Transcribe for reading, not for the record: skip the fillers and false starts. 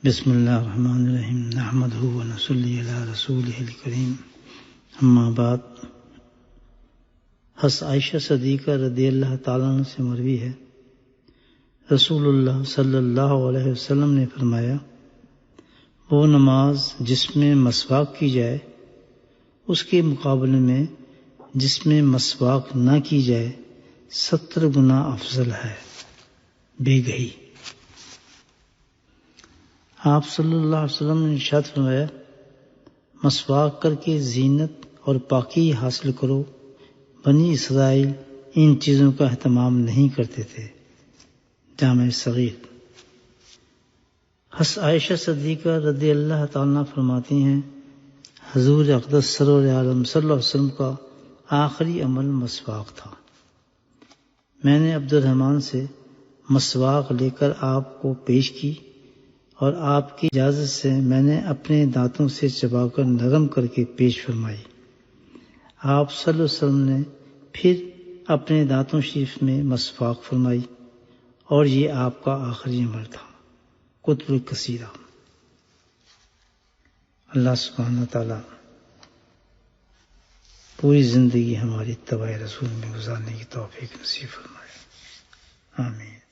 بسم اللہ الرحمن الرحیم نحمدہ ونصلی علی رسولہ الکریم اما بعد۔ حضرت عائشہ صدیقہ رضی اللہ تعالیٰ عنہ سے مروی ہے، رسول اللہ صلی اللہ علیہ وسلم نے فرمایا، وہ نماز جس میں مسواک کی جائے اس کے مقابلے میں جس میں مسواک نہ کی جائے 70 گنا افضل ہے۔ بے گئی۔ آپ صلی اللہ علیہ وسلم نے ارشاد فرمایا، مسواک کر کے زینت اور پاکی حاصل کرو۔ بنی اسرائیل ان چیزوں کا اہتمام نہیں کرتے تھے۔ جامع صغیر۔ حضرت عائشہ صدیقہ رضی اللہ تعالیٰ فرماتی ہیں، حضور اقدس سرور عالم صلی اللہ علیہ وسلم کا آخری عمل مسواک تھا۔ میں نے عبد الرحمن سے مسواک لے کر آپ کو پیش کی اور آپ کی اجازت سے میں نے اپنے دانتوں سے چبا کر نرم کر کے پیش فرمائی۔ آپ صلی اللہ علیہ وسلم نے پھر اپنے دانتوں شریف میں مسواک فرمائی اور یہ آپ کا آخری عمل تھا۔ کتب کثیرہ۔ اللہ سبحانہ تعالیٰ پوری زندگی ہماری اتباع رسول میں گزارنے کی توفیق نصیب فرمائے۔ آمین۔